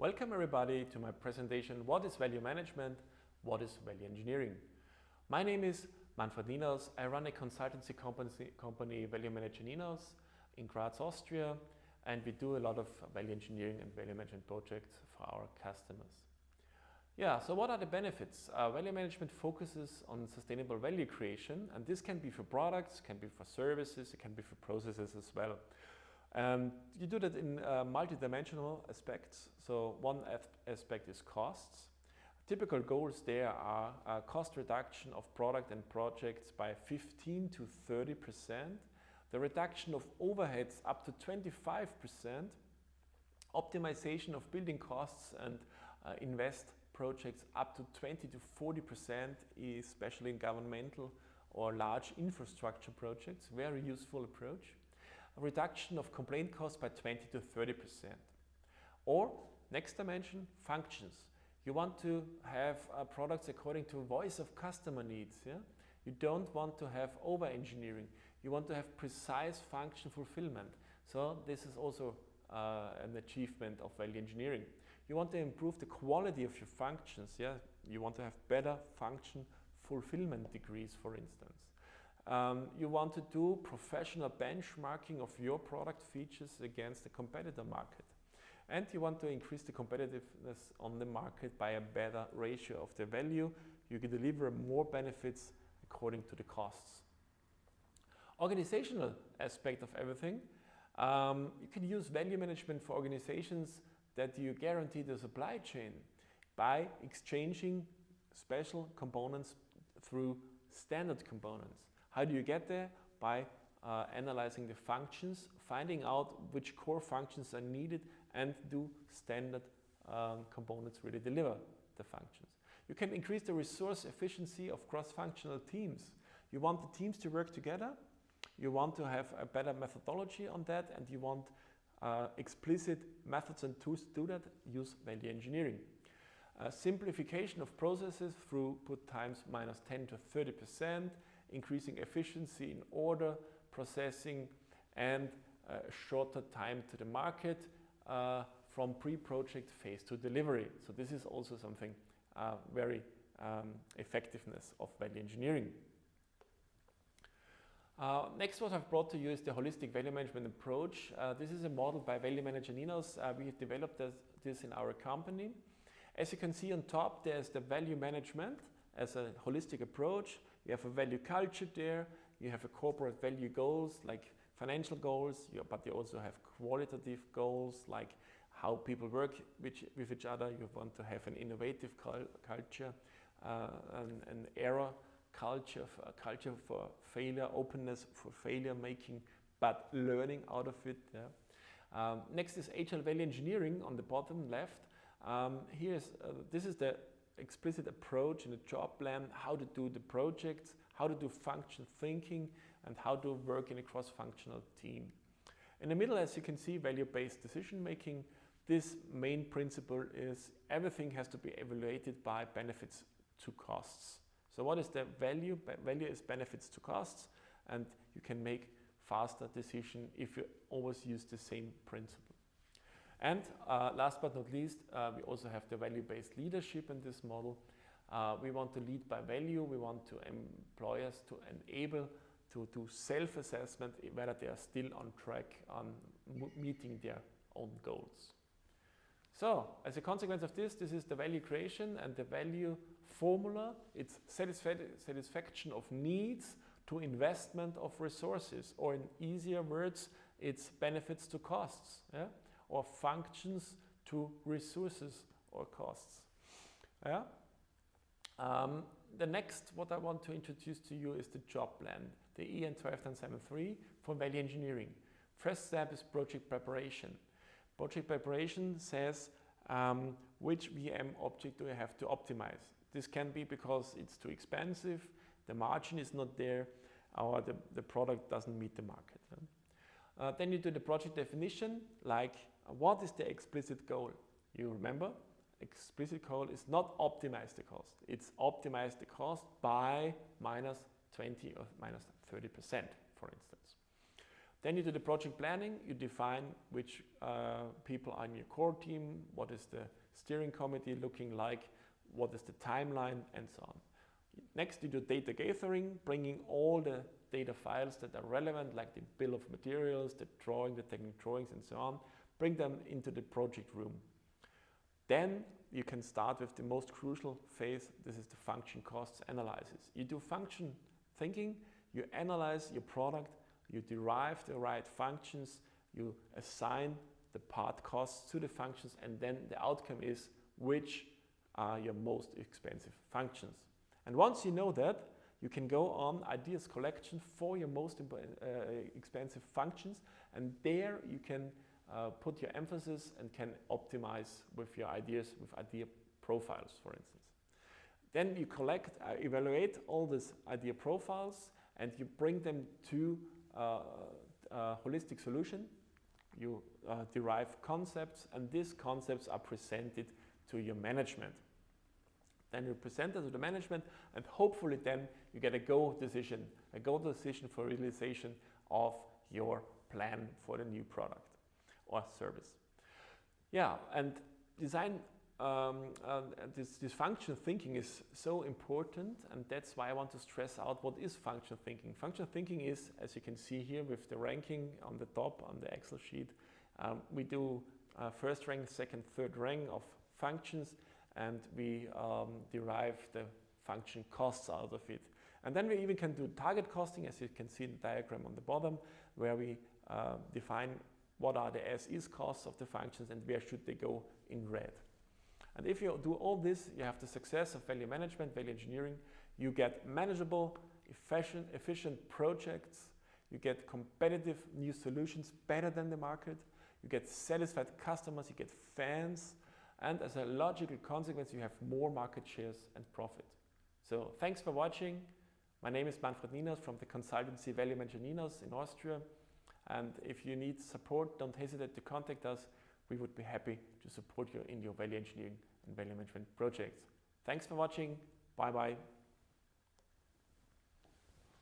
Welcome everybody to my presentation, What is Value Management? What is Value Engineering? My name is Manfred Ninaus. I run a consultancy company VMN Ninaus in Graz, Austria, and we do a lot of value engineering and value management projects for our customers. Yeah, so what are the benefits? Value management focuses on sustainable value creation, and this can be for products, can be for services, it can be for processes as well. You do that in multi-dimensional aspects. So one aspect is costs. Typical goals there are cost reduction of product and projects by 15 to 30%, the reduction of overheads up to 25%, optimization of building costs and invest projects up to 20 to 40%, especially in governmental or large infrastructure projects, very useful approach. A reduction of complaint costs by 20 to 30%. Or, next dimension, functions. You want to have products according to voice of customer needs. Yeah? You don't want to have over-engineering. You want to have precise function fulfillment. So this is also an achievement of value engineering. You want to improve the quality of your functions. Yeah? You want to have better function fulfillment degrees, for instance. You want to do professional benchmarking of your product features against the competitor market. And you want to increase the competitiveness on the market by a better ratio of the value. You can deliver more benefits according to the costs. Organizational aspect of everything. You can use value management for organizations that you guarantee the supply chain by exchanging special components through standard components. How do you get there? By analyzing the functions, finding out which core functions are needed, and do standard components really deliver the functions. You can increase the resource efficiency of cross-functional teams. You want the teams to work together, you want to have a better methodology on that, and you want explicit methods and tools to do that. Use value engineering. Simplification of processes through put times minus 10 to 30%, increasing efficiency in order processing, and shorter time to the market from pre-project phase to delivery. So this is also something very effectiveness of value engineering. Next, what I've brought to you is the holistic value management approach. This is a model by VMN Ninaus. We have developed this in our company. As you can see on top, there's the value management as a holistic approach. You have a value culture there. You have a corporate value goals like financial goals, but you also have qualitative goals like how people work with each other. You want to have an innovative culture, an error culture, a culture for failure, openness for failure making, but learning out of it. Yeah. Next is agile value engineering on the bottom left. This is the explicit approach in the job plan, how to do the projects, how to do function thinking, and how to work in a cross-functional team. In the middle, as you can see, value-based decision making. This main principle is everything has to be evaluated by benefits to costs. So what is the value? Value is benefits to costs, and you can make faster decision if you always use the same principle. And last but not least, we also have the value-based leadership in this model. We want to lead by value. We want to employers to enable to do self-assessment whether they are still on track on meeting their own goals. So, as a consequence of this is the value creation and the value formula. It's satisfaction of needs to investment of resources, or in easier words, it's benefits to costs. Yeah? Or functions to resources or costs. Yeah? The next what I want to introduce to you is the job plan, the EN 12973 for value engineering. First step is project preparation. Project preparation says which VM object do I have to optimize. This can be because it's too expensive, the margin is not there, or the product doesn't meet the market. Then you do the project definition, like what is the explicit goal? You remember, explicit goal is not optimize the cost. It's optimize the cost by minus 20 or minus 30%, for instance. Then you do the project planning, you define which people are in your core team, what is the steering committee looking like, what is the timeline, and so on. Next, you do data gathering, bringing all the data files that are relevant, like the bill of materials, the drawing, the technical drawings, and so on, bring them into the project room. Then you can start with the most crucial phase. This is the function costs analysis. You do function thinking, you analyze your product, you derive the right functions, you assign the part costs to the functions, and then the outcome is which are your most expensive functions. And once you know that, you can go on ideas collection for your most expensive functions, and there you can put your emphasis and can optimize with your ideas, with idea profiles, for instance. Then you collect, evaluate all these idea profiles, and you bring them to a holistic solution. You derive concepts, and these concepts are presented to your management. Then you present it to the management, and hopefully then you get a go decision for realization of your plan for the new product or service. Yeah, and design, this function thinking is so important, and that's why I want to stress out what is function thinking. Function thinking is, as you can see here with the ranking on the top on the Excel sheet, we do first rank, second, third rank of functions, and we derive the function costs out of it. And then we even can do target costing, as you can see in the diagram on the bottom, where we define what are the as-is costs of the functions and where should they go in red. And if you do all this, you have the success of value management, value engineering. You get manageable, efficient projects. You get competitive new solutions better than the market. You get satisfied customers, you get fans, and as a logical consequence, you have more market shares and profit. So thanks for watching. My name is Manfred Ninaus from the consultancy VMN Ninaus in Austria. And if you need support, don't hesitate to contact us. We would be happy to support you in your value engineering and value management projects. Thanks for watching. Bye-bye.